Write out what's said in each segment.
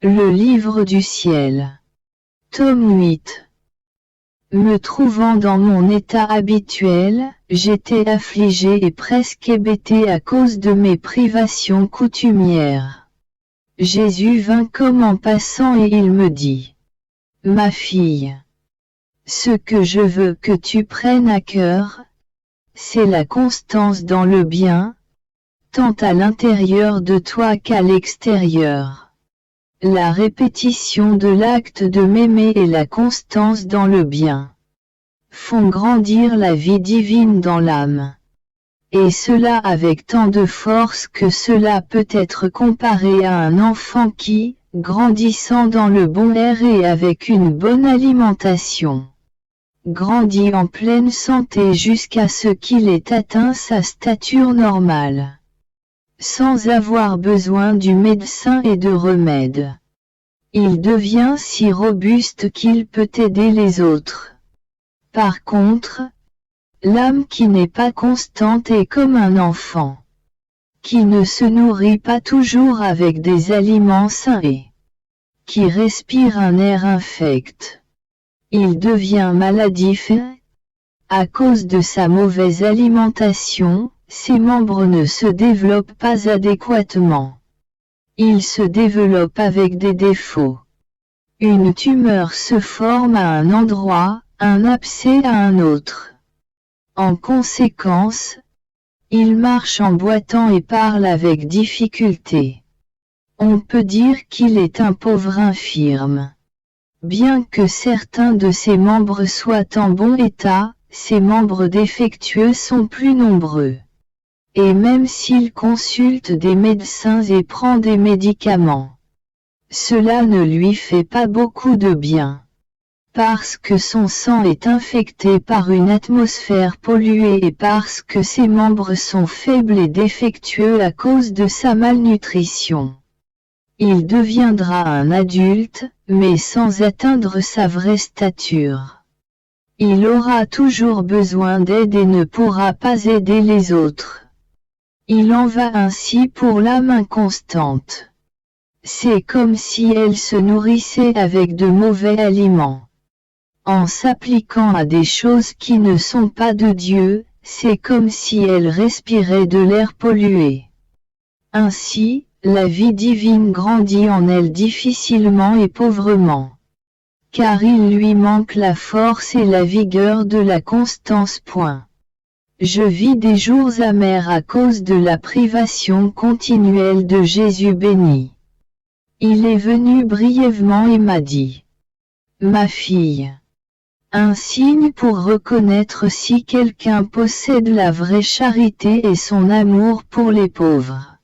Le livre du ciel. Tome 8. Me trouvant dans mon état habituel, j'étais affligé et presque hébété à cause de mes privations coutumières. Jésus vint comme en passant et il me dit: Ma fille, ce que je veux que tu prennes à cœur, c'est la constance dans le bien, tant à l'intérieur de toi qu'à l'extérieur. La répétition de l'acte de m'aimer et la constance dans le bien font grandir la vie divine dans l'âme. Et cela avec tant de force que cela peut être comparé à un enfant qui, grandissant dans le bon air et avec une bonne alimentation, grandit en pleine santé jusqu'à ce qu'il ait atteint sa stature normale, sans avoir besoin du médecin et de remèdes. Il devient si robuste qu'il peut aider les autres. Par contre, l'âme qui n'est pas constante est comme un enfant, qui ne se nourrit pas toujours avec des aliments sains et qui respire un air infect. Il devient maladif et, à cause de sa mauvaise alimentation, ses membres ne se développent pas adéquatement. Il se développe avec des défauts. Une tumeur se forme à un endroit, un abcès à un autre. En conséquence, il marche en boitant et parle avec difficulté. On peut dire qu'il est un pauvre infirme. Bien que certains de ses membres soient en bon état, ses membres défectueux sont plus nombreux. Et même s'il consulte des médecins et prend des médicaments, cela ne lui fait pas beaucoup de bien. Parce que son sang est infecté par une atmosphère polluée et parce que ses membres sont faibles et défectueux à cause de sa malnutrition. Il deviendra un adulte, mais sans atteindre sa vraie stature. Il aura toujours besoin d'aide et ne pourra pas aider les autres. Il en va ainsi pour l'âme inconstante. C'est comme si elle se nourrissait avec de mauvais aliments. En s'appliquant à des choses qui ne sont pas de Dieu, c'est comme si elle respirait de l'air pollué. Ainsi, la vie divine grandit en elle difficilement et pauvrement. Car il lui manque la force et la vigueur de la constance. Je vis des jours amers à cause de la privation continuelle de Jésus béni. Il est venu brièvement et m'a dit: Ma fille, un signe pour reconnaître si quelqu'un possède la vraie charité et son amour pour les pauvres.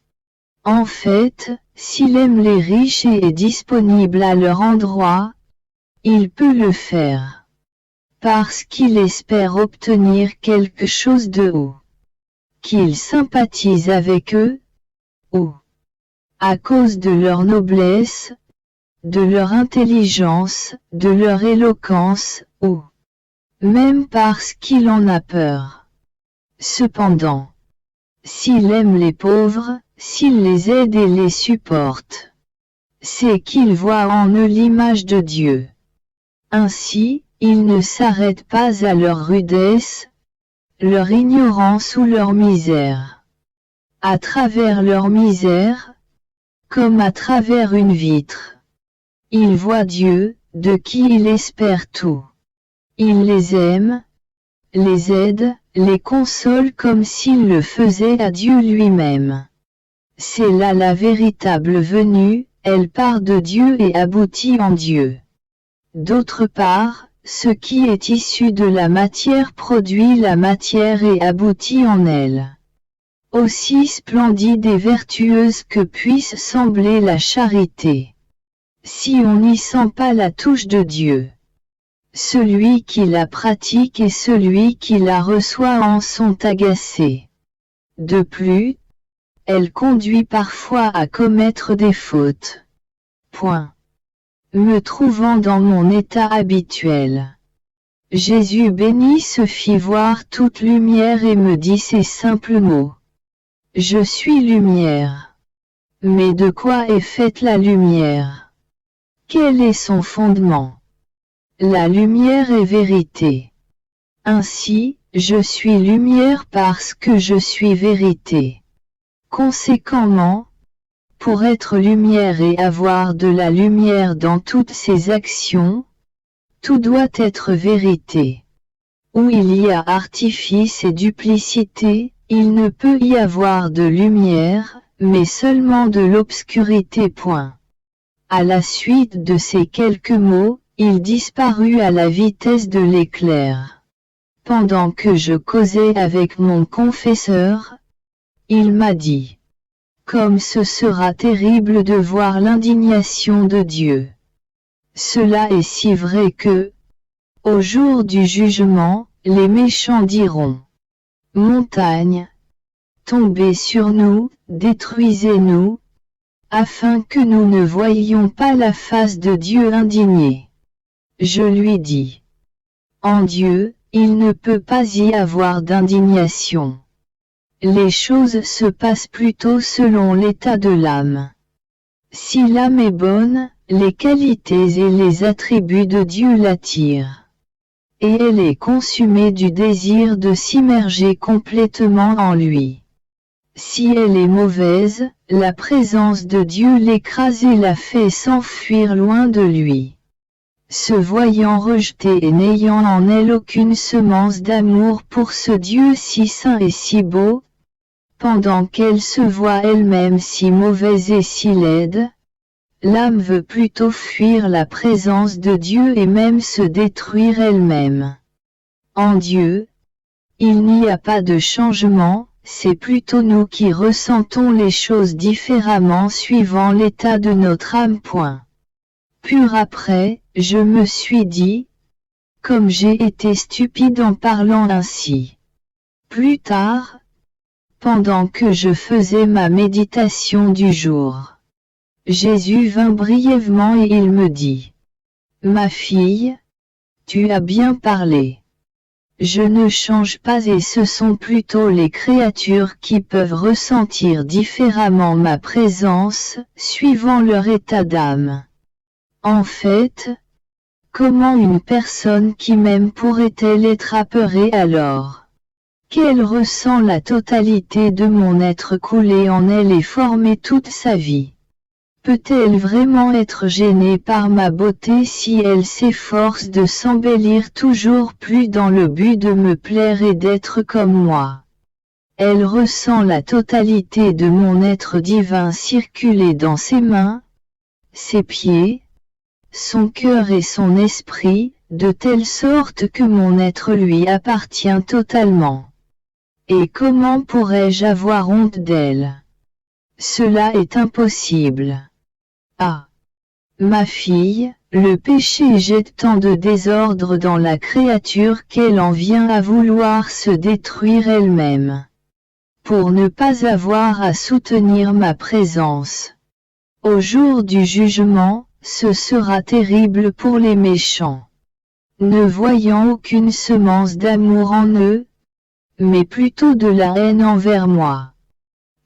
En fait, s'il aime les riches et est disponible à leur endroit, il peut le faire. Parce qu'il espère obtenir quelque chose de haut. Qu'il sympathise avec eux, ou à cause de leur noblesse, de leur intelligence, de leur éloquence, ou même parce qu'il en a peur. Cependant, s'il aime les pauvres, s'il les aide et les supporte, c'est qu'il voit en eux l'image de Dieu. Ainsi, il ne s'arrête pas à leur rudesse, leur ignorance ou leur misère. À travers leur misère, comme à travers une vitre, il voit Dieu, de qui il espère tout. Il les aime, les aide, les console comme s'il le faisait à Dieu lui-même. C'est là la véritable venue, elle part de Dieu et aboutit en Dieu. D'autre part, ce qui est issu de la matière produit la matière et aboutit en elle. Aussi splendide et vertueuse que puisse sembler la charité, si on n'y sent pas la touche de Dieu, celui qui la pratique et celui qui la reçoit en sont agacés. De plus, elle conduit parfois à commettre des fautes. Me trouvant dans mon état habituel, Jésus béni se fit voir toute lumière et me dit ces simples mots: Je suis lumière. Mais de quoi est faite la lumière? Quel est son fondement? La lumière est vérité. Ainsi, je suis lumière parce que je suis vérité. Conséquemment, pour être lumière et avoir de la lumière dans toutes ses actions, tout doit être vérité. Où il y a artifice et duplicité, il ne peut y avoir de lumière, mais seulement de l'obscurité. À la suite de ces quelques mots, il disparut à la vitesse de l'éclair. Pendant que je causais avec mon confesseur, il m'a dit: comme ce sera terrible de voir l'indignation de Dieu. Cela est si vrai que, au jour du jugement, les méchants diront: montagne, tombez sur nous, détruisez-nous, afin que nous ne voyions pas la face de Dieu indigné. Je lui dis: en Dieu, il ne peut pas y avoir d'indignation. Les choses se passent plutôt selon l'état de l'âme. Si l'âme est bonne, les qualités et les attributs de Dieu l'attirent. Et elle est consumée du désir de s'immerger complètement en lui. Si elle est mauvaise, la présence de Dieu l'écrase et la fait s'enfuir loin de lui. Se voyant rejetée et n'ayant en elle aucune semence d'amour pour ce Dieu si saint et si beau, pendant qu'elle se voit elle-même si mauvaise et si laide, l'âme veut plutôt fuir la présence de Dieu et même se détruire elle-même. En Dieu, il n'y a pas de changement, c'est plutôt nous qui ressentons les choses différemment suivant l'état de notre âme. Pur après, je me suis dit, comme j'ai été stupide en parlant ainsi. Plus tard, pendant que je faisais ma méditation du jour, Jésus vint brièvement et il me dit: ma fille, tu as bien parlé. Je ne change pas et ce sont plutôt les créatures qui peuvent ressentir différemment ma présence, suivant leur état d'âme. En fait, comment une personne qui m'aime pourrait-elle être apeurée alors qu'elle ressent la totalité de mon être couler en elle et former toute sa vie? Peut-elle vraiment être gênée par ma beauté si elle s'efforce de s'embellir toujours plus dans le but de me plaire et d'être comme moi? Elle ressent la totalité de mon être divin circuler dans ses mains, ses pieds, son cœur et son esprit, de telle sorte que mon être lui appartient totalement. Et comment pourrais-je avoir honte d'elle? Cela est impossible. Ah! Ma fille, le péché jette tant de désordre dans la créature qu'elle en vient à vouloir se détruire elle-même. Pour ne pas avoir à soutenir ma présence. Au jour du jugement, ce sera terrible pour les méchants. Ne voyant aucune semence d'amour en eux, mais plutôt de la haine envers moi.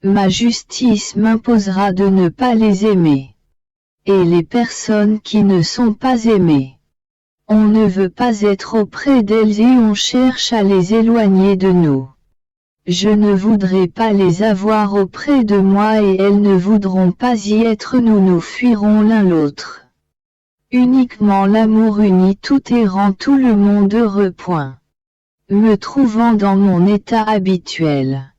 Ma justice m'imposera de ne pas les aimer. Et les personnes qui ne sont pas aimées, on ne veut pas être auprès d'elles et on cherche à les éloigner de nous. Je ne voudrais pas les avoir auprès de moi et elles ne voudront pas y être, nous fuirons l'un l'autre. Uniquement l'amour unit tout et rend tout le monde heureux. Me trouvant dans mon état habituel,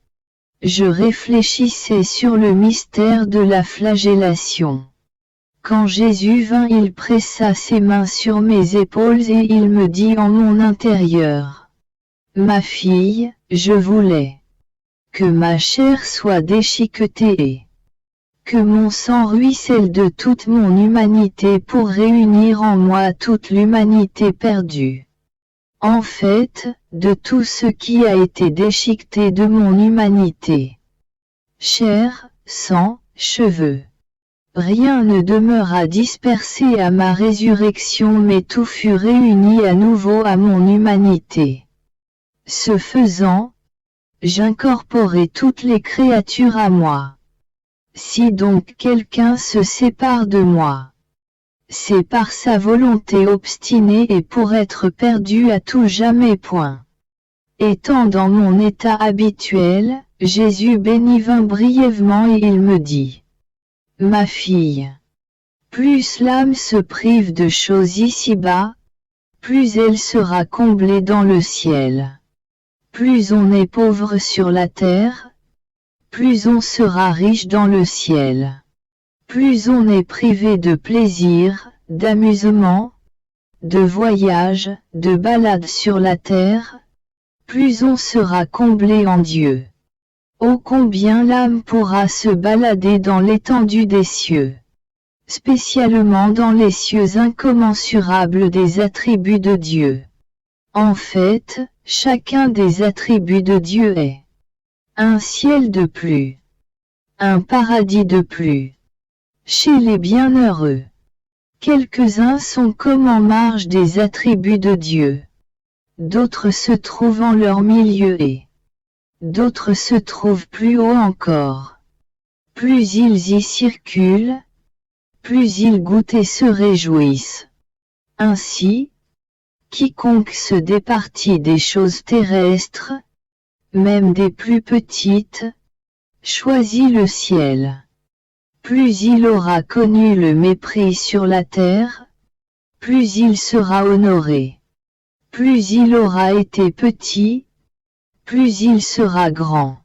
je réfléchissais sur le mystère de la flagellation. Quand Jésus vint, il pressa ses mains sur mes épaules et il me dit en mon intérieur: ma fille, je voulais que ma chair soit déchiquetée et que mon sang ruisselle de toute mon humanité pour réunir en moi toute l'humanité perdue. En fait, de tout ce qui a été déchiqueté de mon humanité. Chair, sang, cheveux. Rien ne demeura dispersé à ma résurrection mais tout fut réuni à nouveau à mon humanité. Ce faisant, j'incorporai toutes les créatures à moi. Si donc quelqu'un se sépare de moi, c'est par sa volonté obstinée et pour être perdu à tout jamais point. Étant dans mon état habituel, Jésus bénit vint brièvement et il me dit: Ma fille, plus l'âme se prive de choses ici-bas, plus elle sera comblée dans le ciel. Plus on est pauvre sur la terre, plus on sera riche dans le ciel. Plus on est privé de plaisir, d'amusement, de voyage, de balade sur la terre, plus on sera comblé en Dieu. Ô combien l'âme pourra se balader dans l'étendue des cieux, spécialement dans les cieux incommensurables des attributs de Dieu. En fait, chacun des attributs de Dieu est un ciel de plus, un paradis de plus. Chez les bienheureux, quelques-uns sont comme en marge des attributs de Dieu. D'autres se trouvent en leur milieu et d'autres se trouvent plus haut encore. Plus ils y circulent, plus ils goûtent et se réjouissent. Ainsi, quiconque se départit des choses terrestres, même des plus petites, choisit le ciel. Plus il aura connu le mépris sur la terre, plus il sera honoré. Plus il aura été petit, plus il sera grand.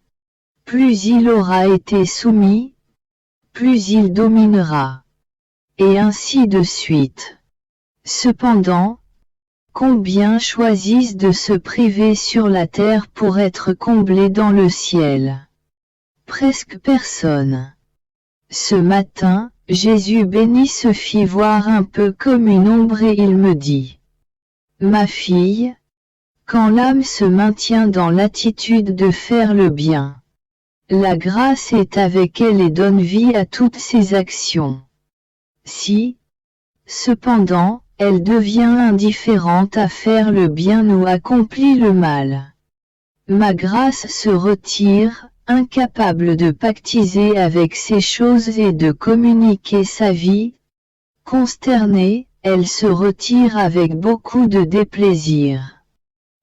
Plus il aura été soumis, plus il dominera. Et ainsi de suite. Cependant, combien choisissent de se priver sur la terre pour être comblés dans le ciel? Presque personne. Ce matin, Jésus béni se fit voir un peu comme une ombre et il me dit: Ma fille, quand l'âme se maintient dans l'attitude de faire le bien, la grâce est avec elle et donne vie à toutes ses actions. Si, cependant, elle devient indifférente à faire le bien ou accomplit le mal, ma grâce se retire, incapable de pactiser avec ces choses et de communiquer sa vie. Consternée, elle se retire avec beaucoup de déplaisir.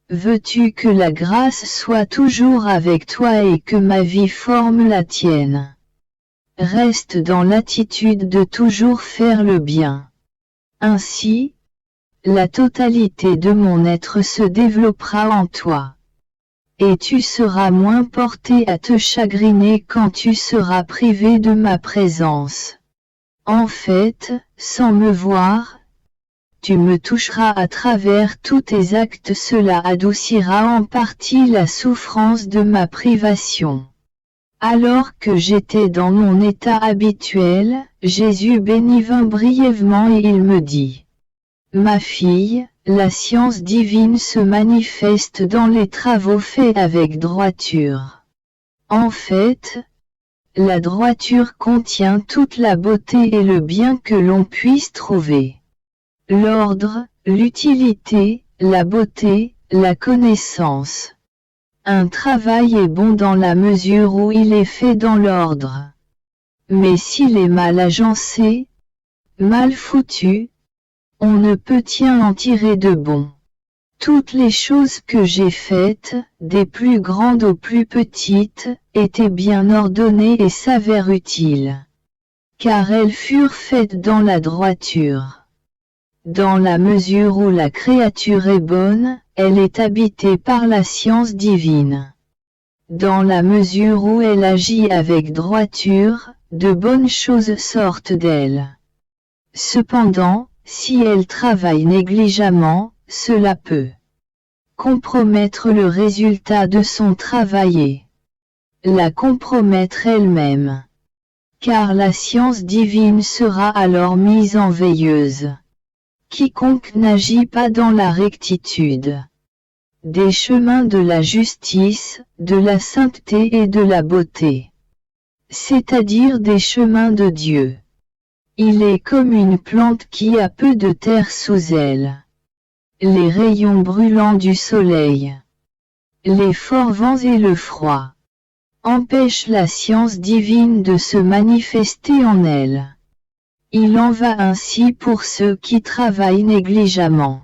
Veux-tu que la grâce soit toujours avec toi et que ma vie forme la tienne? Reste dans l'attitude de toujours faire le bien. Ainsi, la totalité de mon être se développera en toi. Et tu seras moins porté à te chagriner quand tu seras privé de ma présence. En fait, sans me voir, tu me toucheras à travers tous tes actes, cela adoucira en partie la souffrance de ma privation. Alors que j'étais dans mon état habituel, Jésus béni vint brièvement et il me dit: Ma fille, la science divine se manifeste dans les travaux faits avec droiture. En fait, la droiture contient toute la beauté et le bien que l'on puisse trouver. L'ordre, l'utilité, la beauté, la connaissance. Un travail est bon dans la mesure où il est fait dans l'ordre. Mais s'il est mal agencé, mal foutu, on ne peut en tirer de bon. Toutes les choses que j'ai faites, des plus grandes aux plus petites, étaient bien ordonnées et s'avèrent utiles. Car elles furent faites dans la droiture. Dans la mesure où la créature est bonne, elle est habitée par la science divine. Dans la mesure où elle agit avec droiture, de bonnes choses sortent d'elle. Cependant, si elle travaille négligemment, cela peut compromettre le résultat de son travail et la compromettre elle-même. Car la science divine sera alors mise en veilleuse. Quiconque n'agit pas dans la rectitude des chemins de la justice, de la sainteté et de la beauté, c'est-à-dire des chemins de Dieu. Il est comme une plante qui a peu de terre sous elle. Les rayons brûlants du soleil, les forts vents et le froid empêchent la science divine de se manifester en elle. Il en va ainsi pour ceux qui travaillent négligemment.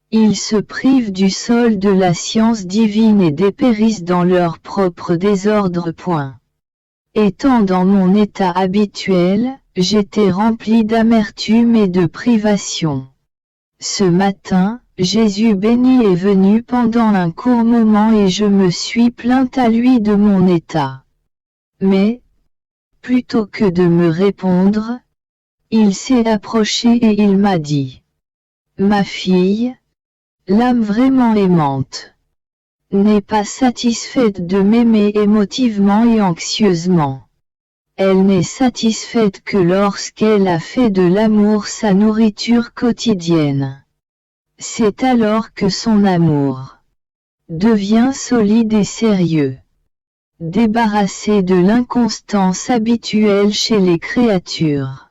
Ils se privent du sol de la science divine et dépérissent dans leur propre désordre. Étant dans mon état habituel, j'étais rempli d'amertume et de privation. Ce matin, Jésus béni est venu pendant un court moment et je me suis plaint à lui de mon état. Mais, plutôt que de me répondre, il s'est approché et il m'a dit: Ma fille, l'âme vraiment aimante n'est pas satisfaite de m'aimer émotivement et anxieusement. Elle n'est satisfaite que lorsqu'elle a fait de l'amour sa nourriture quotidienne. C'est alors que son amour devient solide et sérieux. Débarrassé de l'inconstance habituelle chez les créatures.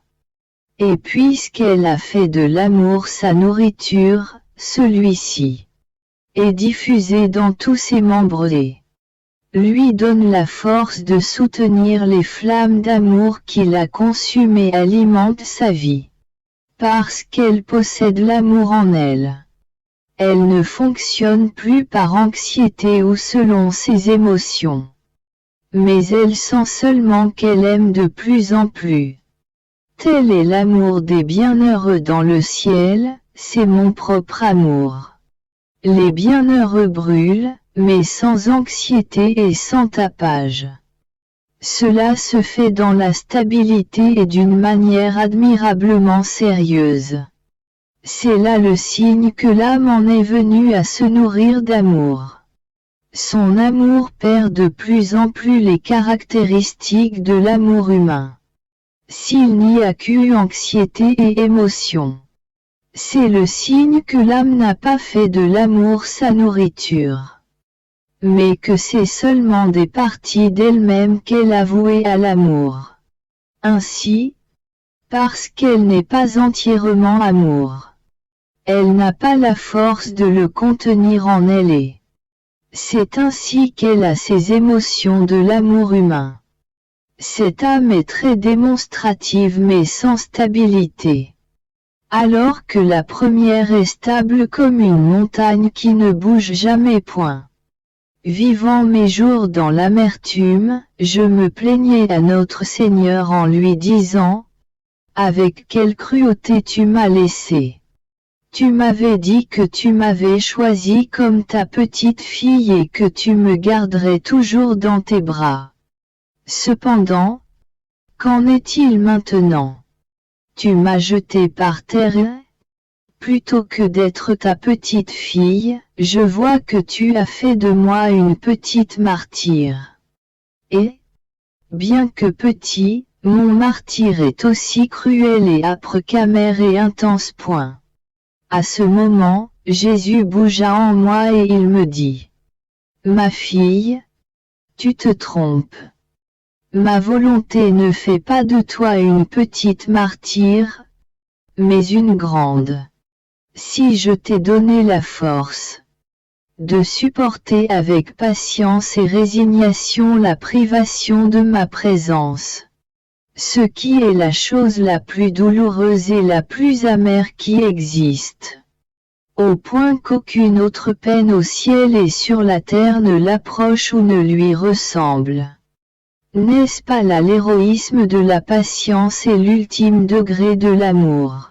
Et puisqu'elle a fait de l'amour sa nourriture, celui-ci est diffusé dans tous ses membres et lui donne la force de soutenir les flammes d'amour qu'il a conçues et alimente sa vie. Parce qu'elle possède l'amour en elle. Elle ne fonctionne plus par anxiété ou selon ses émotions. Mais elle sent seulement qu'elle aime de plus en plus. Tel est l'amour des bienheureux dans le ciel, c'est mon propre amour. Les bienheureux brûlent, mais sans anxiété et sans tapage. Cela se fait dans la stabilité et d'une manière admirablement sérieuse. C'est là le signe que l'âme en est venue à se nourrir d'amour. Son amour perd de plus en plus les caractéristiques de l'amour humain. S'il n'y a qu'une anxiété et émotion, c'est le signe que l'âme n'a pas fait de l'amour sa nourriture. Mais que c'est seulement des parties d'elle-même qu'elle a vouées à l'amour. Ainsi, parce qu'elle n'est pas entièrement amour, elle n'a pas la force de le contenir en elle et c'est ainsi qu'elle a ses émotions de l'amour humain. Cette âme est très démonstrative mais sans stabilité. Alors que la première est stable comme une montagne qui ne bouge jamais. Vivant mes jours dans l'amertume, je me plaignais à notre Seigneur en lui disant: Avec quelle cruauté tu m'as laissé. Tu m'avais dit que tu m'avais choisi comme ta petite fille et que tu me garderais toujours dans tes bras. Cependant, qu'en est-il maintenant? Tu m'as jeté par terre et, plutôt que d'être ta petite fille, je vois que tu as fait de moi une petite martyre. Et, bien que petit, mon martyre est aussi cruel et âpre qu'amer et intense. À ce moment, Jésus bougea en moi et il me dit: Ma fille, tu te trompes. Ma volonté ne fait pas de toi une petite martyre, mais une grande. Si je t'ai donné la force de supporter avec patience et résignation la privation de ma présence, ce qui est la chose la plus douloureuse et la plus amère qui existe, au point qu'aucune autre peine au ciel et sur la terre ne l'approche ou ne lui ressemble. N'est-ce pas là l'héroïsme de la patience et l'ultime degré de l'amour,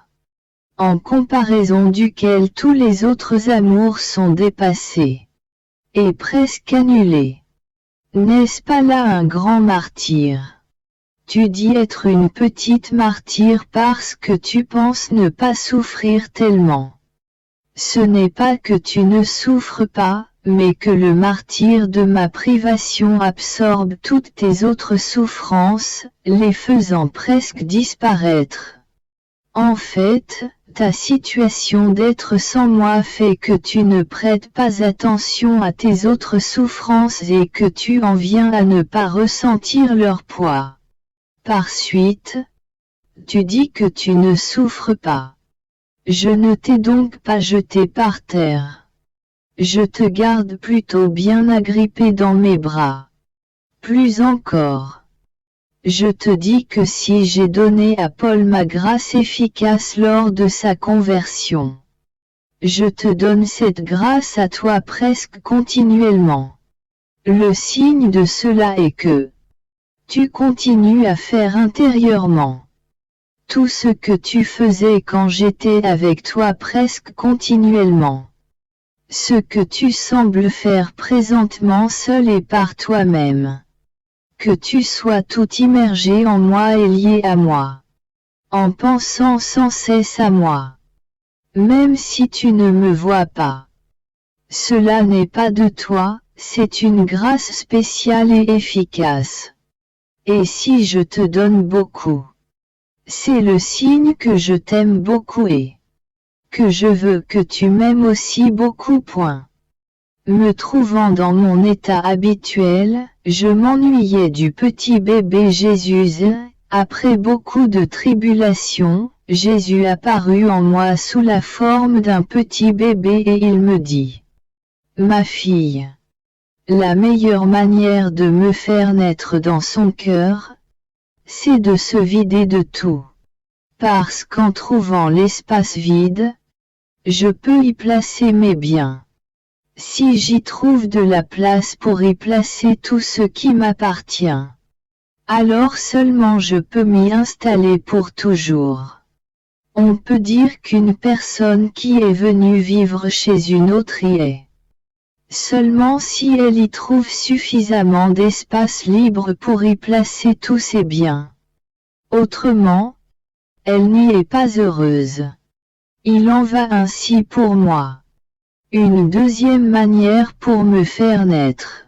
en comparaison duquel tous les autres amours sont dépassés et presque annulés? N'est-ce pas là un grand martyr? Tu dis être une petite martyre parce que tu penses ne pas souffrir tellement. Ce n'est pas que tu ne souffres pas, mais que le martyre de ma privation absorbe toutes tes autres souffrances, les faisant presque disparaître. En fait, ta situation d'être sans moi fait que tu ne prêtes pas attention à tes autres souffrances et que tu en viens à ne pas ressentir leur poids. Par suite, tu dis que tu ne souffres pas. Je ne t'ai donc pas jeté par terre. Je te garde plutôt bien agrippé dans mes bras. Plus encore. Je te dis que si j'ai donné à Paul ma grâce efficace lors de sa conversion, je te donne cette grâce à toi presque continuellement. Le signe de cela est que tu continues à faire intérieurement tout ce que tu faisais quand j'étais avec toi presque continuellement. Ce que tu sembles faire présentement seul et par toi-même. Que tu sois tout immergé en moi et lié à moi. En pensant sans cesse à moi. Même si tu ne me vois pas. Cela n'est pas de toi, c'est une grâce spéciale et efficace. Et si je te donne beaucoup, c'est le signe que je t'aime beaucoup et que je veux que tu m'aimes aussi beaucoup. Me trouvant dans mon état habituel, je m'ennuyais du petit bébé Jésus. Après beaucoup de tribulations, Jésus apparut en moi sous la forme d'un petit bébé et il me dit: Ma fille, la meilleure manière de me faire naître dans son cœur, c'est de se vider de tout. Parce qu'en trouvant l'espace vide, je peux y placer mes biens. Si j'y trouve de la place pour y placer tout ce qui m'appartient, alors seulement je peux m'y installer pour toujours. On peut dire qu'une personne qui est venue vivre chez une autre y est. Seulement si elle y trouve suffisamment d'espace libre pour y placer tous ses biens. Autrement, elle n'y est pas heureuse. Il en va ainsi pour moi. Une deuxième manière pour me faire naître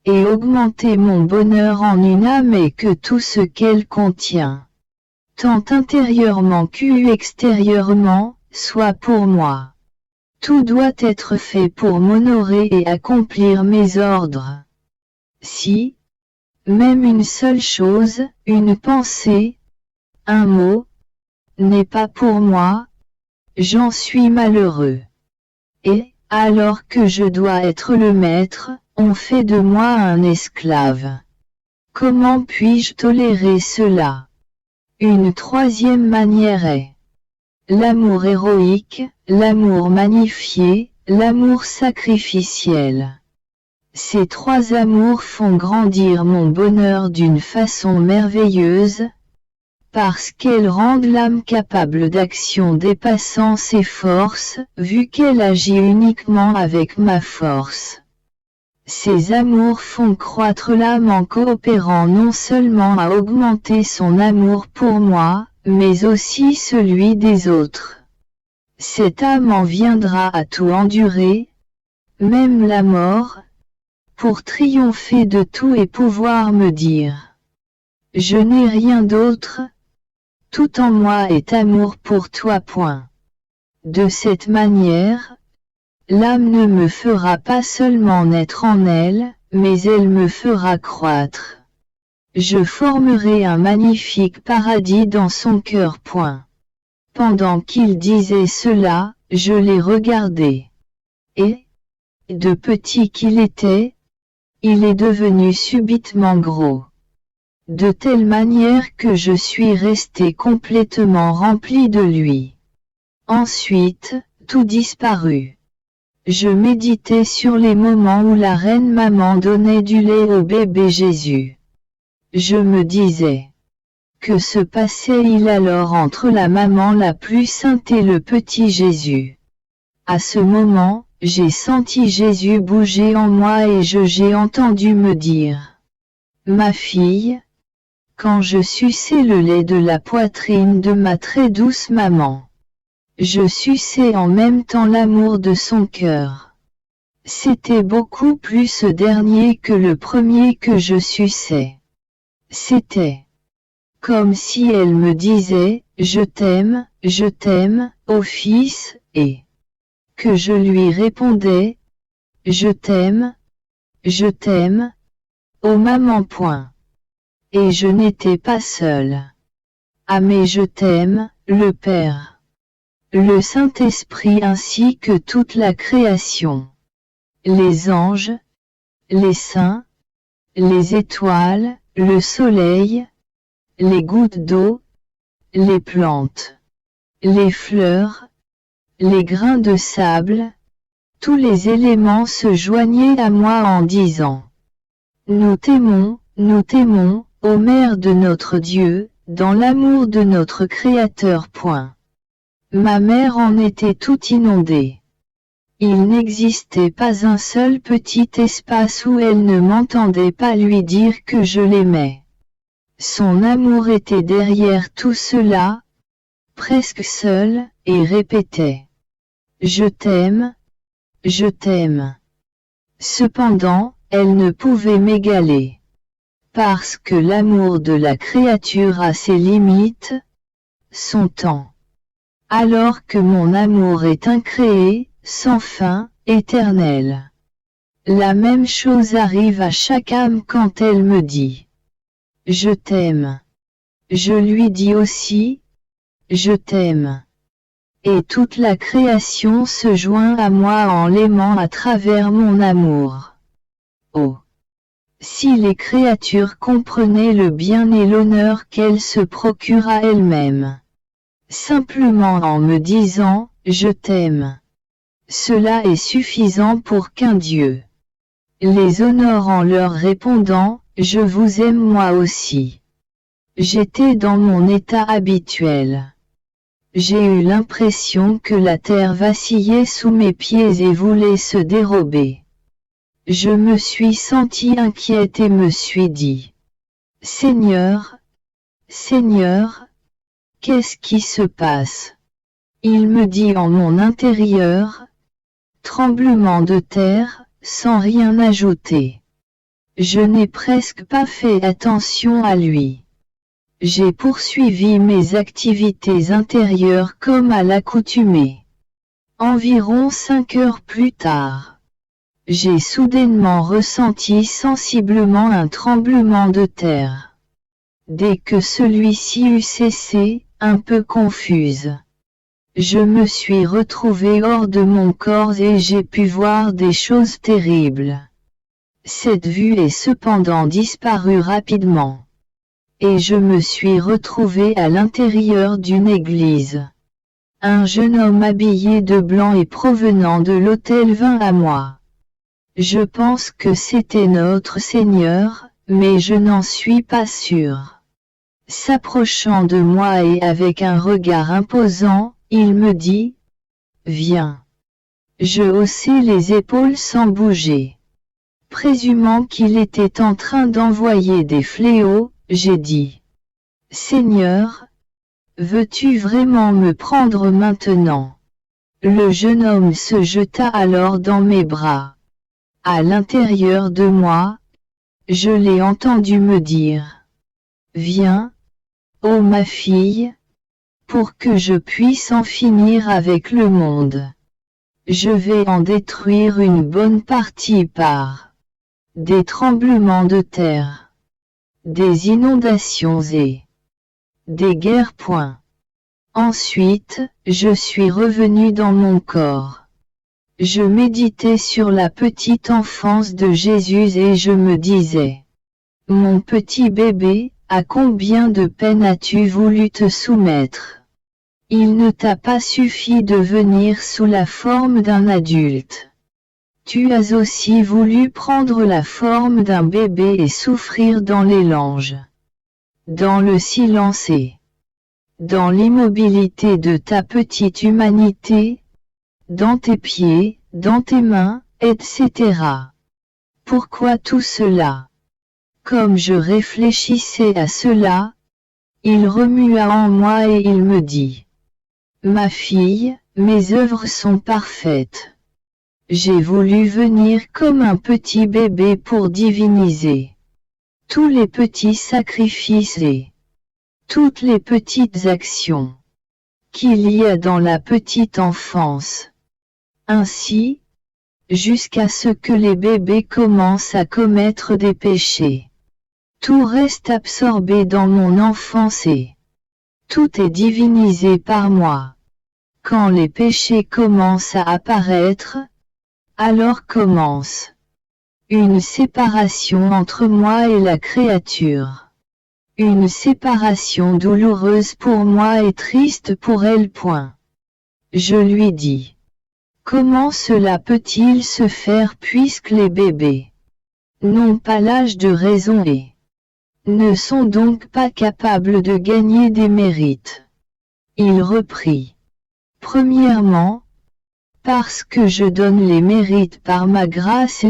et augmenter mon bonheur en une âme est que tout ce qu'elle contient, tant intérieurement qu'extérieurement, soit pour moi. Tout doit être fait pour m'honorer et accomplir mes ordres. Si, même une seule chose, une pensée, un mot, n'est pas pour moi, j'en suis malheureux. Et, alors que je dois être le maître, on fait de moi un esclave. Comment puis-je tolérer cela? Une troisième manière est l'amour héroïque, l'amour magnifié, l'amour sacrificiel. Ces trois amours font grandir mon bonheur d'une façon merveilleuse, parce qu'elles rendent l'âme capable d'actions dépassant ses forces, vu qu'elle agit uniquement avec ma force. Ces amours font croître l'âme en coopérant non seulement à augmenter son amour pour moi, mais aussi celui des autres. Cette âme en viendra à tout endurer, même la mort, pour triompher de tout et pouvoir me dire: je n'ai rien d'autre, tout en moi est amour pour toi. De cette manière, l'âme ne me fera pas seulement naître en elle, mais elle me fera croître. Je formerai un magnifique paradis dans son cœur. Pendant qu'il disait cela, je l'ai regardé. Et, de petit qu'il était, il est devenu subitement gros. De telle manière que je suis resté complètement rempli de lui. Ensuite, tout disparut. Je méditais sur les moments où la reine maman donnait du lait au bébé Jésus. Je me disais: que se passait-il alors entre la maman la plus sainte et le petit Jésus? À ce moment, j'ai senti Jésus bouger en moi et j'ai entendu me dire: ma fille, quand je suçais le lait de la poitrine de ma très douce maman, je suçais en même temps l'amour de son cœur. C'était beaucoup plus ce dernier que le premier que je suçais. C'était comme si elle me disait: je t'aime, ô fils, et que je lui répondais: je t'aime, ô maman. Et je n'étais pas seul. Ah mais je t'aime, le Père, le Saint-Esprit ainsi que toute la création, les anges, les saints, les étoiles, le soleil, les gouttes d'eau, les plantes, les fleurs, les grains de sable, tous les éléments se joignaient à moi en disant: nous t'aimons, ô Mère de notre Dieu, dans l'amour de notre Créateur. Ma mère en était tout inondée. Il n'existait pas un seul petit espace où elle ne m'entendait pas lui dire que je l'aimais. Son amour était derrière tout cela, presque seul, et répétait: je t'aime, je t'aime. Cependant, elle ne pouvait m'égaler. Parce que l'amour de la créature a ses limites, son temps. Alors que mon amour est incréé, sans fin, éternel. La même chose arrive à chaque âme quand elle me dit: je t'aime. Je lui dis aussi: je t'aime. Et toute la création se joint à moi en l'aimant à travers mon amour. Oh! Si les créatures comprenaient le bien et l'honneur qu'elles se procurent à elles-mêmes. Simplement en me disant: je t'aime. Cela est suffisant pour qu'un Dieu les honore en leur répondant: je vous aime moi aussi. J'étais dans mon état habituel. J'ai eu l'impression que la terre vacillait sous mes pieds et voulait se dérober. Je me suis sentie inquiète et me suis dit: Seigneur, Seigneur, qu'est-ce qui se passe? Il me dit en mon intérieur: tremblement de terre, sans rien ajouter. Je n'ai presque pas fait attention à lui. J'ai poursuivi mes activités intérieures comme à l'accoutumée. Environ 5 heures plus tard, j'ai soudainement ressenti sensiblement un tremblement de terre. Dès que celui-ci eut cessé, un peu confuse, je me suis retrouvée hors de mon corps et j'ai pu voir des choses terribles. Cette vue est cependant disparue rapidement. Et je me suis retrouvée à l'intérieur d'une église. Un jeune homme habillé de blanc et provenant de l'autel vint à moi. Je pense que c'était notre Seigneur, mais je n'en suis pas sûre. S'approchant de moi et avec un regard imposant, il me dit: viens. Je haussai les épaules sans bouger. Présumant qu'il était en train d'envoyer des fléaux, j'ai dit: Seigneur, veux-tu vraiment me prendre maintenant? Le jeune homme se jeta alors dans mes bras. À l'intérieur de moi, je l'ai entendu me dire: viens, ô ma fille, pour que je puisse en finir avec le monde. Je vais en détruire une bonne partie par des tremblements de terre, des inondations et des guerres. Ensuite, je suis revenu dans mon corps. Je méditais sur la petite enfance de Jésus et je me disais: mon petit bébé, à combien de peine as-tu voulu te soumettre? Il ne t'a pas suffi de venir sous la forme d'un adulte. Tu as aussi voulu prendre la forme d'un bébé et souffrir dans les langes, dans le silence et dans l'immobilité de ta petite humanité, dans tes pieds, dans tes mains, etc. Pourquoi tout cela? Comme je réfléchissais à cela, il remua en moi et il me dit: ma fille, mes œuvres sont parfaites. J'ai voulu venir comme un petit bébé pour diviniser tous les petits sacrifices et toutes les petites actions qu'il y a dans la petite enfance. Ainsi, jusqu'à ce que les bébés commencent à commettre des péchés. Tout reste absorbé dans mon enfance et tout est divinisé par moi. Quand les péchés commencent à apparaître, alors commence Une séparation entre moi et la créature. Une séparation douloureuse pour moi et triste pour elle. Je lui dis. Comment cela peut-il se faire puisque les bébés n'ont pas l'âge de raison et ne sont donc pas capables de gagner des mérites? Il reprit. Premièrement, parce que je donne les mérites par ma grâce.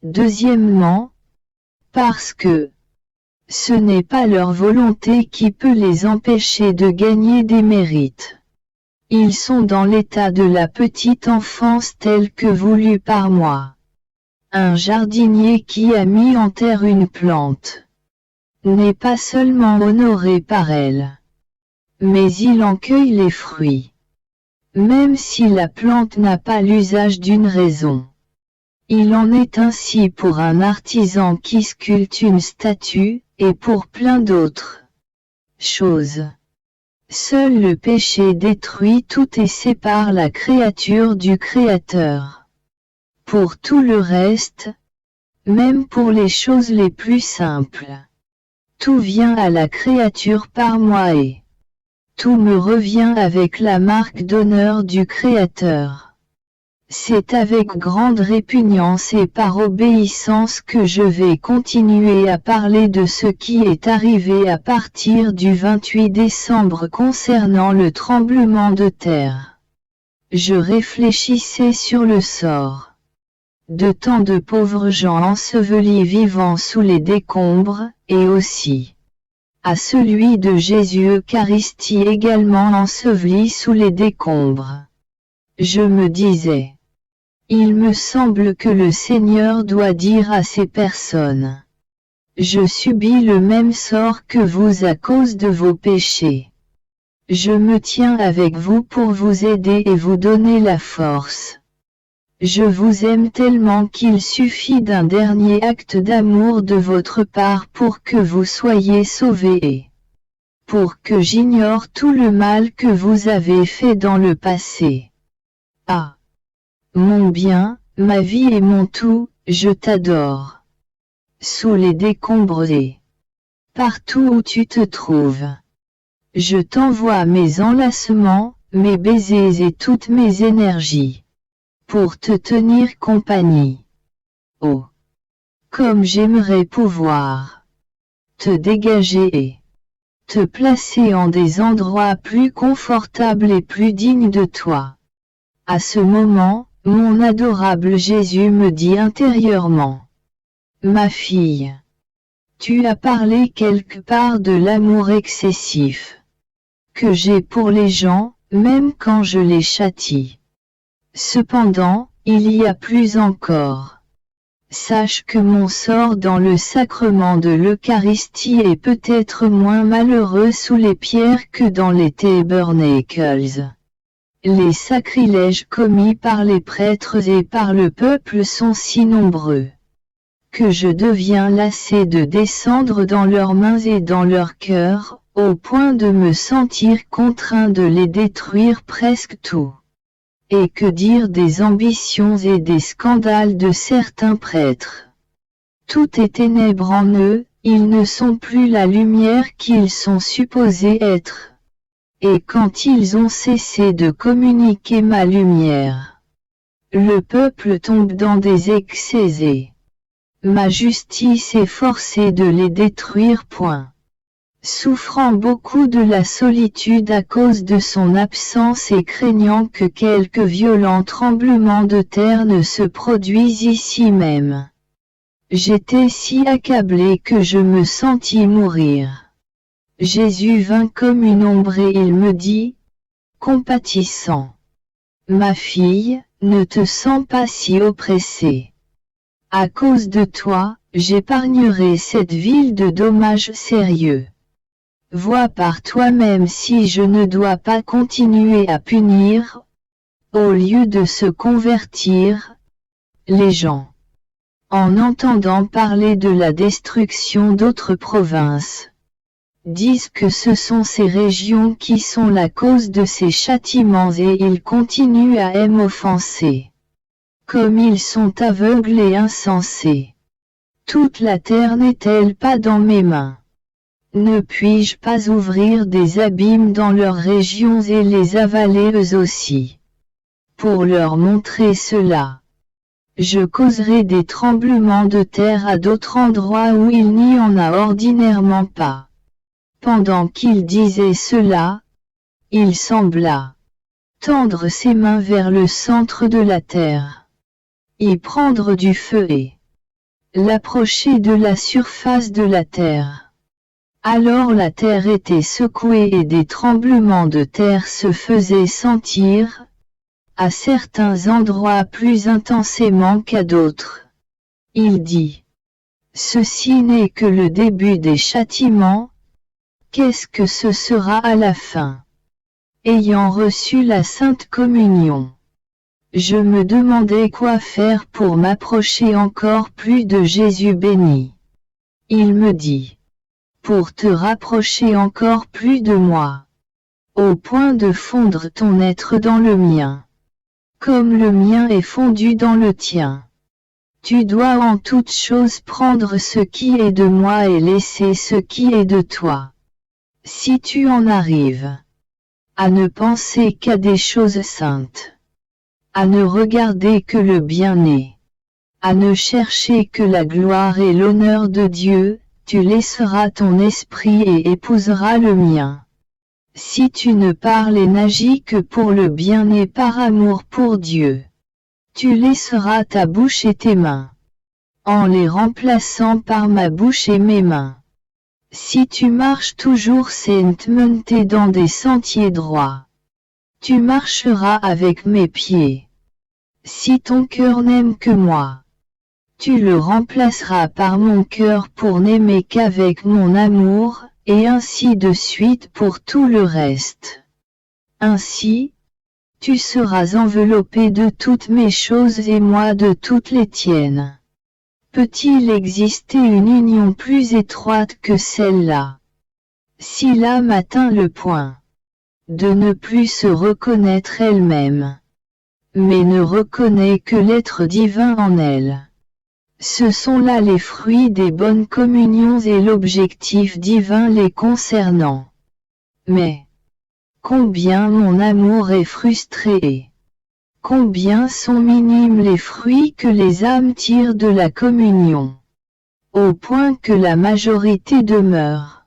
Deuxièmement, parce que ce n'est pas leur volonté qui peut les empêcher de gagner des mérites. Ils sont dans l'état de la petite enfance telle que voulue par moi. Un jardinier qui a mis en terre une plante n'est pas seulement honoré par elle, mais il en cueille les fruits. Même si la plante n'a pas l'usage d'une raison. Il en est ainsi pour un artisan qui sculpte une statue, et pour plein d'autres choses. Seul le péché détruit tout et sépare la créature du Créateur. Pour tout le reste, même pour les choses les plus simples, tout vient à la créature par moi et tout me revient avec la marque d'honneur du Créateur. C'est avec grande répugnance et par obéissance que je vais continuer à parler de ce qui est arrivé à partir du 28 décembre concernant le tremblement de terre. Je réfléchissais sur le sort de tant de pauvres gens ensevelis vivant sous les décombres, et aussi à celui de Jésus Eucharistie également enseveli sous les décombres. Je me disais, il me semble que le Seigneur doit dire à ces personnes, je subis le même sort que vous à cause de vos péchés. Je me tiens avec vous pour vous aider et vous donner la force. Je vous aime tellement qu'il suffit d'un dernier acte d'amour de votre part pour que vous soyez sauvés et pour que j'ignore tout le mal que vous avez fait dans le passé. Ah! Mon bien, ma vie et mon tout, je t'adore. Sous les décombres et partout où tu te trouves. Je t'envoie mes enlacements, mes baisers et toutes mes énergies. Pour te tenir compagnie. Oh! Comme j'aimerais pouvoir te dégager et te placer en des endroits plus confortables et plus dignes de toi. À ce moment, mon adorable Jésus me dit intérieurement. Ma fille. Tu as parlé quelque part de l'amour excessif que j'ai pour les gens, même quand je les châtie. Cependant, il y a plus encore. Sache que mon sort dans le sacrement de l'Eucharistie est peut-être moins malheureux sous les pierres que dans les tabernacles. Les sacrilèges commis par les prêtres et par le peuple sont si nombreux que je deviens lassé de descendre dans leurs mains et dans leur cœur, au point de me sentir contraint de les détruire presque tous. Et que dire des ambitions et des scandales de certains prêtres? Tout est ténèbres en eux, ils ne sont plus la lumière qu'ils sont supposés être. Et quand ils ont cessé de communiquer ma lumière, le peuple tombe dans des excès et ma justice est forcée de les détruire. Souffrant beaucoup de la solitude à cause de son absence et craignant que quelque violent tremblement de terre ne se produise ici même. J'étais si accablé que je me sentis mourir. Jésus vint comme une ombre et il me dit, compatissant. Ma fille, ne te sens pas si oppressée. À cause de toi, j'épargnerai cette ville de dommages sérieux. Vois par toi-même si je ne dois pas continuer à punir, au lieu de se convertir, les gens. En entendant parler de la destruction d'autres provinces, disent que ce sont ces régions qui sont la cause de ces châtiments et ils continuent à m'offenser. Comme ils sont aveugles et insensés. Toute la terre n'est-elle pas dans mes mains? Ne puis-je pas ouvrir des abîmes dans leurs régions et les avaler eux aussi? Pour leur montrer cela, je causerai des tremblements de terre à d'autres endroits où il n'y en a ordinairement pas. Pendant qu'il disait cela, il sembla tendre ses mains vers le centre de la terre, y prendre du feu et l'approcher de la surface de la terre. Alors la terre était secouée et des tremblements de terre se faisaient sentir, à certains endroits plus intensément qu'à d'autres. Il dit: ceci n'est que le début des châtiments. Qu'est-ce que ce sera à la fin? Ayant reçu la Sainte Communion, je me demandais quoi faire pour m'approcher encore plus de Jésus béni. Il me dit: pour te rapprocher encore plus de moi, au point de fondre ton être dans le mien, comme le mien est fondu dans le tien. Tu dois en toutes choses prendre ce qui est de moi et laisser ce qui est de toi. Si tu en arrives à ne penser qu'à des choses saintes, à ne regarder que le bien-être, à ne chercher que la gloire et l'honneur de Dieu, tu laisseras ton esprit et épouseras le mien. Si tu ne parles et n'agis que pour le bien et par amour pour Dieu, tu laisseras ta bouche et tes mains, en les remplaçant par ma bouche et mes mains. Si tu marches toujours saintement et dans des sentiers droits, tu marcheras avec mes pieds. Si ton cœur n'aime que moi, tu le remplaceras par mon cœur pour n'aimer qu'avec mon amour, et ainsi de suite pour tout le reste. Ainsi, tu seras enveloppé de toutes mes choses et moi de toutes les tiennes. Peut-il exister une union plus étroite que celle-là? Si l'âme atteint le point de ne plus se reconnaître elle-même, mais ne reconnaît que l'être divin en elle, ce sont là les fruits des bonnes communions et l'objectif divin les concernant. Mais combien mon amour est frustré! Combien sont minimes les fruits que les âmes tirent de la communion, au point que la majorité demeure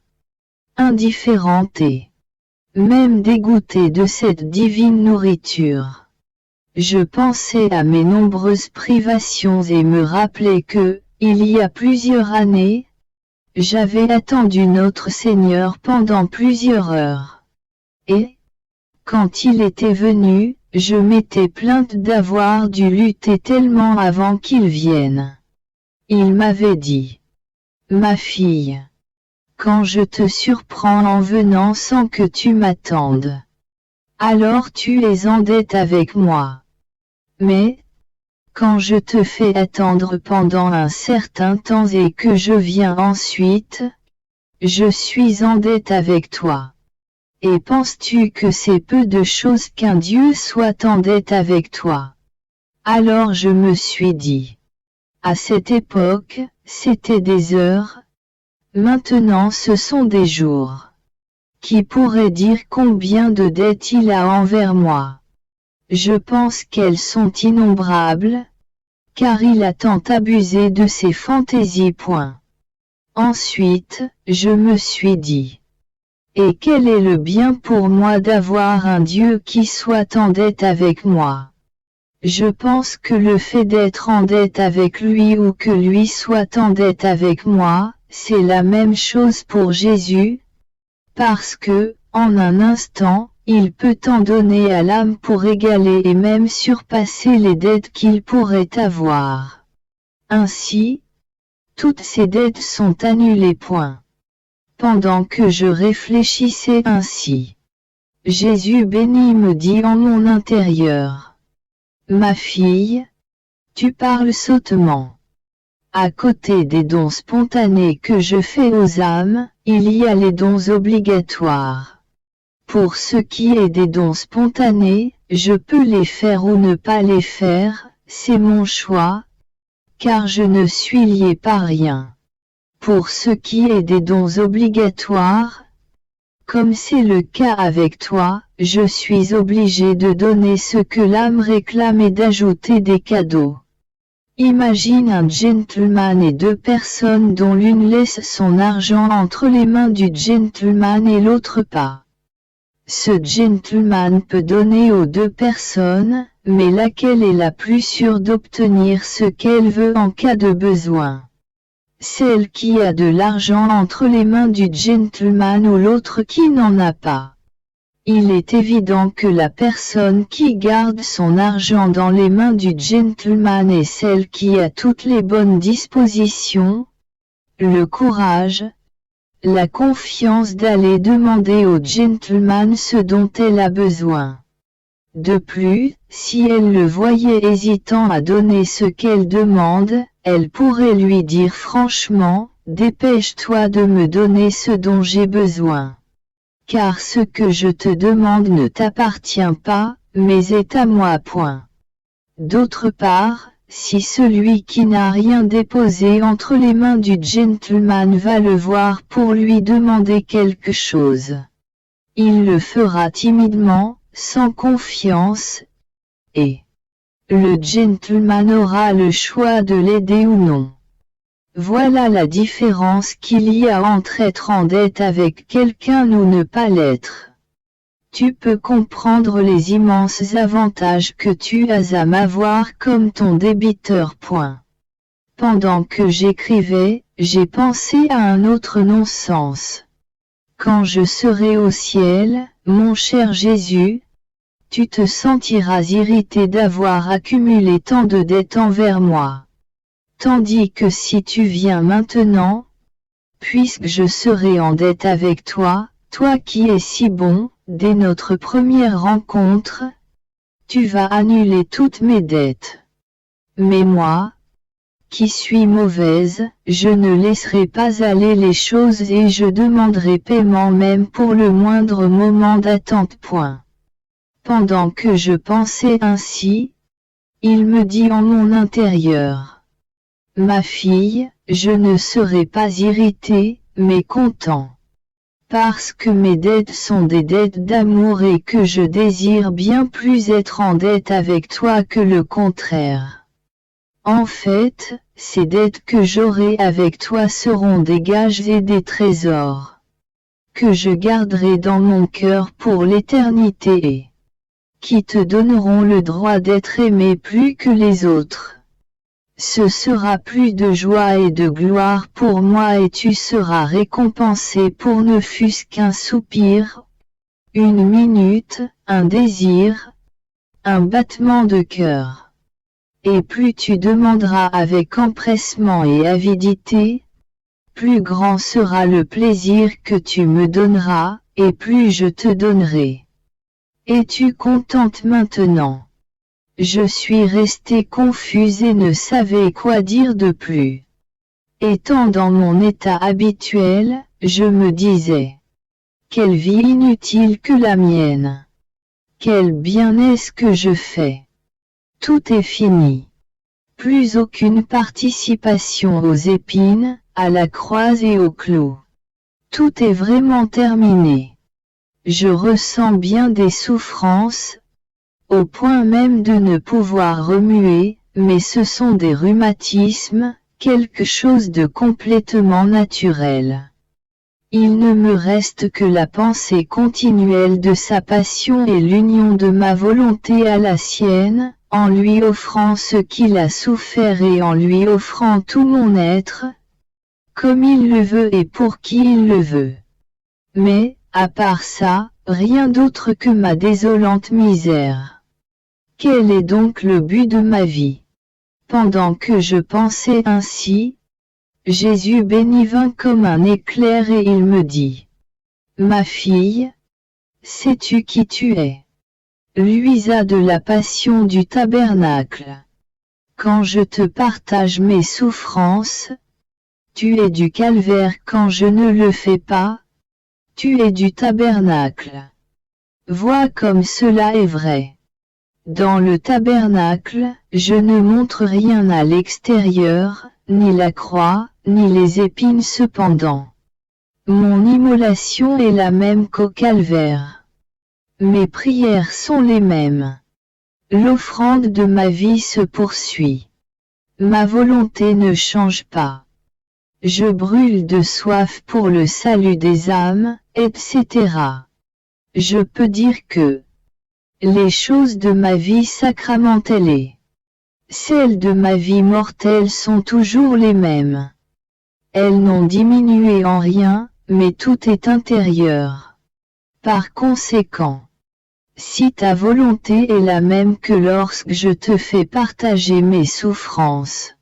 indifférente et même dégoûtée de cette divine nourriture. Je pensais à mes nombreuses privations et me rappelais que, il y a plusieurs années, j'avais attendu notre Seigneur pendant plusieurs heures. Et, quand il était venu, je m'étais plainte d'avoir dû lutter tellement avant qu'il vienne. Il m'avait dit: ma fille, quand je te surprends en venant sans que tu m'attendes, alors tu es en dette avec moi. Mais, quand je te fais attendre pendant un certain temps et que je viens ensuite, je suis en dette avec toi. Et penses-tu que c'est peu de choses qu'un Dieu soit en dette avec toi? Alors je me suis dit: à cette époque, c'était des heures, maintenant ce sont des jours. Qui pourrait dire combien de dettes il a envers moi? Je pense qu'elles sont innombrables, car il a tant abusé de ses fantaisies. Ensuite, je me suis dit: et quel est le bien pour moi d'avoir un Dieu qui soit en dette avec moi? Je pense que le fait d'être en dette avec lui ou que lui soit en dette avec moi, c'est la même chose pour Jésus, parce que, en un instant, il peut en donner à l'âme pour égaler et même surpasser les dettes qu'il pourrait avoir. Ainsi, toutes ces dettes sont annulées. Pendant que je réfléchissais ainsi, Jésus béni me dit en mon intérieur: ma fille, tu parles sottement. À côté des dons spontanés que je fais aux âmes, il y a les dons obligatoires. Pour ce qui est des dons spontanés, je peux les faire ou ne pas les faire, c'est mon choix, car je ne suis lié par rien. Pour ce qui est des dons obligatoires, comme c'est le cas avec toi, je suis obligé de donner ce que l'âme réclame et d'ajouter des cadeaux. Imagine un gentleman et deux personnes dont l'une laisse son argent entre les mains du gentleman et l'autre pas. Ce gentleman peut donner aux deux personnes, mais laquelle est la plus sûre d'obtenir ce qu'elle veut en cas de besoin? Celle qui a de l'argent entre les mains du gentleman ou l'autre qui n'en a pas. Il est évident que la personne qui garde son argent dans les mains du gentleman est celle qui a toutes les bonnes dispositions, le courage, la confiance d'aller demander au gentleman ce dont elle a besoin. De plus, si elle le voyait hésitant à donner ce qu'elle demande, elle pourrait lui dire franchement, « Dépêche-toi de me donner ce dont j'ai besoin. Car ce que je te demande ne t'appartient pas, mais est à moi. » D'autre part, si celui qui n'a rien déposé entre les mains du gentleman va le voir pour lui demander quelque chose, il le fera timidement, sans confiance, et le gentleman aura le choix de l'aider ou non. Voilà la différence qu'il y a entre être en dette avec quelqu'un ou ne pas l'être. Tu peux comprendre les immenses avantages que tu as à m'avoir comme ton débiteur. Pendant que j'écrivais, j'ai pensé à un autre non-sens. Quand je serai au ciel, mon cher Jésus, tu te sentiras irrité d'avoir accumulé tant de dettes envers moi. Tandis que si tu viens maintenant, puisque je serai en dette avec toi, toi qui es si bon, dès notre première rencontre, tu vas annuler toutes mes dettes. Mais moi, qui suis mauvaise, je ne laisserai pas aller les choses et je demanderai paiement même pour le moindre moment d'attente. Pendant que je pensais ainsi, il me dit en mon intérieur: ma fille, je ne serai pas irrité, mais content. Parce que mes dettes sont des dettes d'amour et que je désire bien plus être en dette avec toi que le contraire. En fait, ces dettes que j'aurai avec toi seront des gages et des trésors que je garderai dans mon cœur pour l'éternité et qui te donneront le droit d'être aimé plus que les autres. Ce sera plus de joie et de gloire pour moi et tu seras récompensé pour ne fût-ce qu'un soupir, une minute, un désir, un battement de cœur. Et plus tu demanderas avec empressement et avidité, plus grand sera le plaisir que tu me donneras, et plus je te donnerai. Es-tu contente maintenant? Je suis restée confuse et ne savais quoi dire de plus. Étant dans mon état habituel, je me disais: quelle vie inutile que la mienne! Quel bien est-ce que je fais! Tout est fini. Plus aucune participation aux épines, à la croix et au clou. Tout est vraiment terminé. Je ressens bien des souffrances, au point même de ne pouvoir remuer, mais ce sont des rhumatismes, quelque chose de complètement naturel. Il ne me reste que la pensée continuelle de sa passion et l'union de ma volonté à la sienne, en lui offrant ce qu'il a souffert et en lui offrant tout mon être, comme il le veut et pour qui il le veut. Mais, à part ça, rien d'autre que ma désolante misère. Quel est donc le but de ma vie? Pendant que je pensais ainsi, Jésus béni vint comme un éclair et il me dit: ma fille, sais-tu qui tu es? Luisa de la Passion du Tabernacle. Quand je te partage mes souffrances, tu es du calvaire. Quand je ne le fais pas, tu es du tabernacle. Vois comme cela est vrai. Dans le tabernacle, je ne montre rien à l'extérieur, ni la croix, ni les épines cependant. Mon immolation est la même qu'au calvaire. Mes prières sont les mêmes. L'offrande de ma vie se poursuit. Ma volonté ne change pas. Je brûle de soif pour le salut des âmes, etc. Je peux dire que les choses de ma vie sacramentelle et celles de ma vie mortelle sont toujours les mêmes. Elles n'ont diminué en rien, mais tout est intérieur. Par conséquent, si ta volonté est la même que lorsque je te fais partager mes souffrances,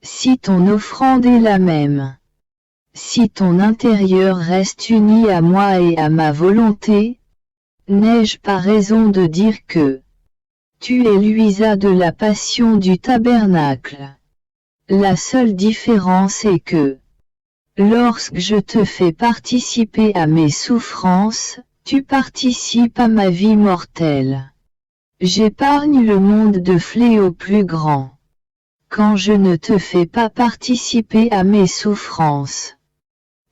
si ton offrande est la même, si ton intérieur reste uni à moi et à ma volonté, n'ai-je pas raison de dire que tu es Luisa de la Passion du Tabernacle? La seule différence est que, lorsque je te fais participer à mes souffrances, tu participes à ma vie mortelle. J'épargne le monde de fléaux plus grands. Quand je ne te fais pas participer à mes souffrances,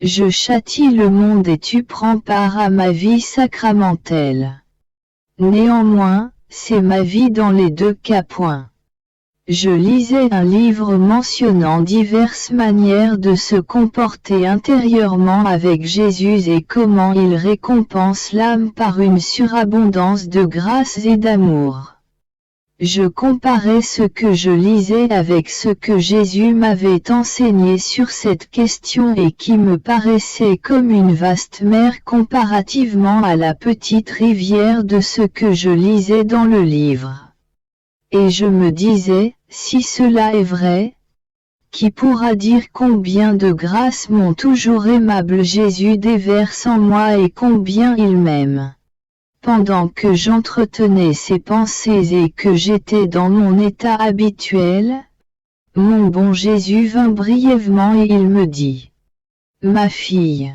je châtie le monde et tu prends part à ma vie sacramentelle. Néanmoins, c'est ma vie dans les deux cas. Je lisais un livre mentionnant diverses manières de se comporter intérieurement avec Jésus et comment il récompense l'âme par une surabondance de grâce et d'amour. Je comparais ce que je lisais avec ce que Jésus m'avait enseigné sur cette question et qui me paraissait comme une vaste mer comparativement à la petite rivière de ce que je lisais dans le livre. Et je me disais, si cela est vrai, qui pourra dire combien de grâces mon toujours aimable Jésus déverse en moi et combien il m'aime? Pendant que j'entretenais ces pensées et que j'étais dans mon état habituel, mon bon Jésus vint brièvement et il me dit: Ma fille,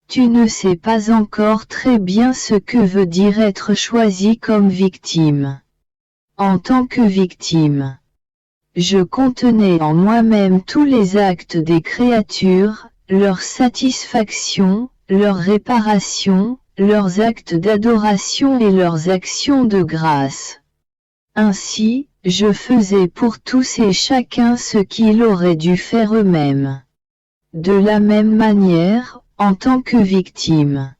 tu ne sais pas encore très bien ce que veut dire être choisie comme victime. En tant que victime, je contenais en moi-même tous les actes des créatures, leur satisfaction, leur réparation, leurs actes d'adoration et leurs actions de grâce. Ainsi, je faisais pour tous et chacun ce qu'ils auraient dû faire eux-mêmes. De la même manière, en tant que victime,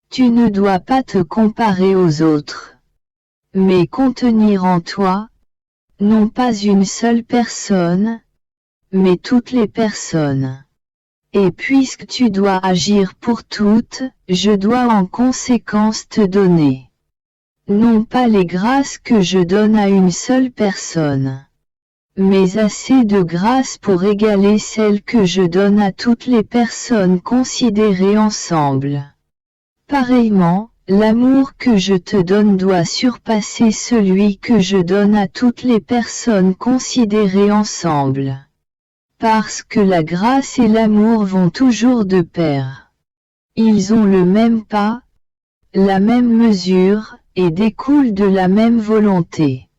tu ne dois pas te comparer aux autres, mais contenir en toi, non pas une seule personne, mais toutes les personnes. Et puisque tu dois agir pour toutes, je dois en conséquence te donner, non pas les grâces que je donne à une seule personne, mais assez de grâces pour égaler celles que je donne à toutes les personnes considérées ensemble. Pareillement, l'amour que je te donne doit surpasser celui que je donne à toutes les personnes considérées ensemble. Parce que la grâce et l'amour vont toujours de pair. Ils ont le même pas, la même mesure, et découlent de la même volonté.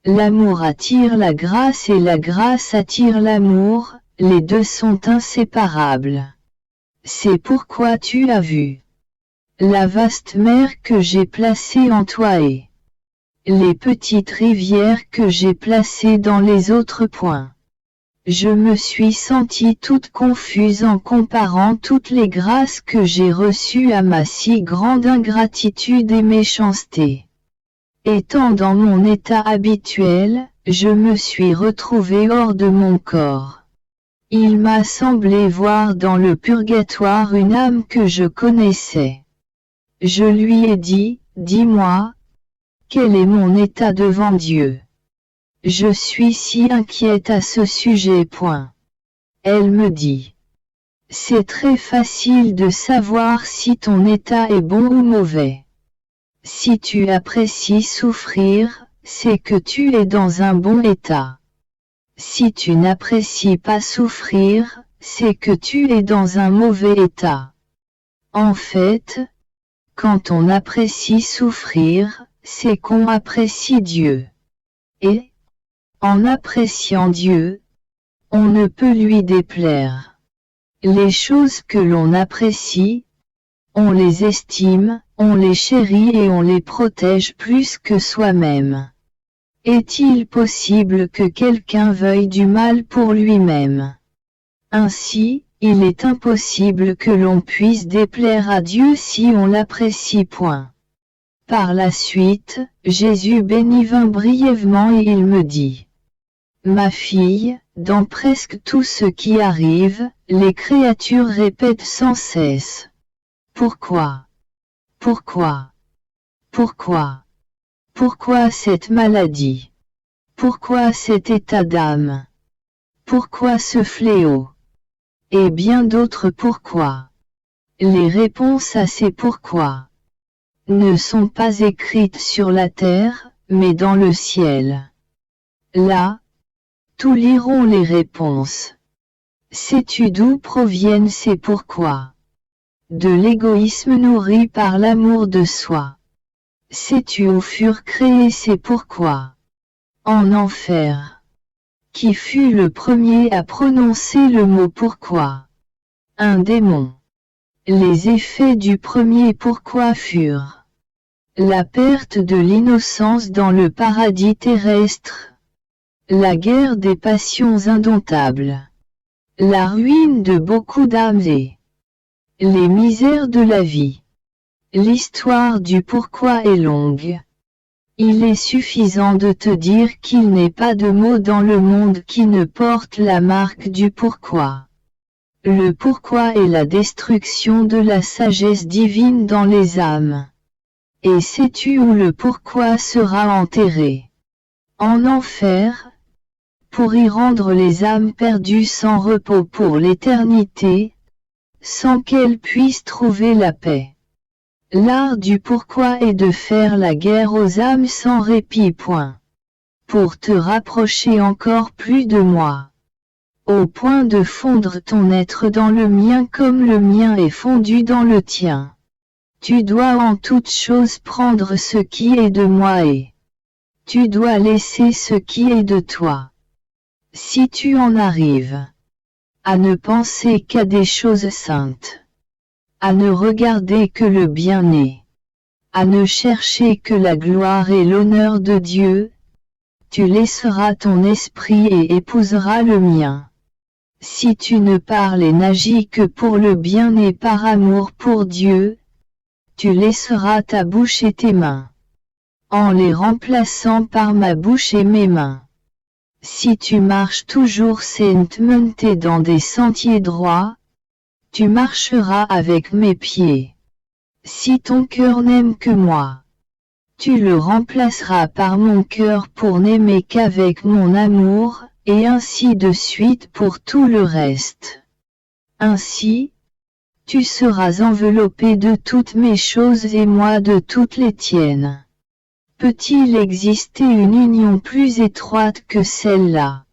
L'amour attire la grâce et la grâce attire l'amour, les deux sont inséparables. C'est pourquoi tu as vu la vaste mer que j'ai placée en toi et les petites rivières que j'ai placées dans les autres points. Je me suis sentie toute confuse en comparant toutes les grâces que j'ai reçues à ma si grande ingratitude et méchanceté. Étant dans mon état habituel, je me suis retrouvée hors de mon corps. Il m'a semblé voir dans le purgatoire une âme que je connaissais. Je lui ai dit, dis-moi, quel est mon état devant Dieu? Je suis si inquiète à ce sujet. Elle me dit: c'est très facile de savoir si ton état est bon ou mauvais. Si tu apprécies souffrir, c'est que tu es dans un bon état. Si tu n'apprécies pas souffrir, c'est que tu es dans un mauvais état. En fait, quand on apprécie souffrir, c'est qu'on apprécie Dieu. Et, en appréciant Dieu, on ne peut lui déplaire. Les choses que l'on apprécie, on les estime, on les chérit et on les protège plus que soi-même. Est-il possible que quelqu'un veuille du mal pour lui-même? Ainsi, il est impossible que l'on puisse déplaire à Dieu si on l'apprécie point. Par la suite, Jésus bénit brièvement et il me dit: Ma fille, dans presque tout ce qui arrive, les créatures répètent sans cesse: Pourquoi? Pourquoi? Pourquoi? Pourquoi cette maladie? Pourquoi cet état d'âme? Pourquoi ce fléau? Et bien d'autres pourquoi. Les réponses à ces pourquoi ne sont pas écrites sur la terre, mais dans le ciel. Là, tous liront les réponses. Sais-tu d'où proviennent ces pourquoi? De l'égoïsme nourri par l'amour de soi. Sais-tu où furent créés ces pourquoi? En enfer. Qui fut le premier à prononcer le mot pourquoi? Un démon. Les effets du premier pourquoi furent la perte de l'innocence dans le paradis terrestre, la guerre des passions indomptables, la ruine de beaucoup d'âmes et les misères de la vie. L'histoire du pourquoi est longue. Il est suffisant de te dire qu'il n'est pas de mot dans le monde qui ne porte la marque du pourquoi. Le pourquoi est la destruction de la sagesse divine dans les âmes. Et sais-tu où le pourquoi sera enterré? En enfer, pour y rendre les âmes perdues sans repos pour l'éternité, sans qu'elles puissent trouver la paix. L'art du pourquoi est de faire la guerre aux âmes sans répit. Point. Pour te rapprocher encore plus de moi. Au point de fondre ton être dans le mien comme le mien est fondu dans le tien. Tu dois en toute chose prendre ce qui est de moi et tu dois laisser ce qui est de toi. Si tu en arrives à ne penser qu'à des choses saintes, à ne regarder que le bien-né, à ne chercher que la gloire et l'honneur de Dieu, tu laisseras ton esprit et épouseras le mien. Si tu ne parles et n'agis que pour le bien et par amour pour Dieu, tu laisseras ta bouche et tes mains, en les remplaçant par ma bouche et mes mains. Si tu marches toujours saintement et dans des sentiers droits, tu marcheras avec mes pieds. Si ton cœur n'aime que moi, tu le remplaceras par mon cœur pour n'aimer qu'avec mon amour, et ainsi de suite pour tout le reste. Ainsi, tu seras enveloppé de toutes mes choses et moi de toutes les tiennes. Peut-il exister une union plus étroite que celle-là?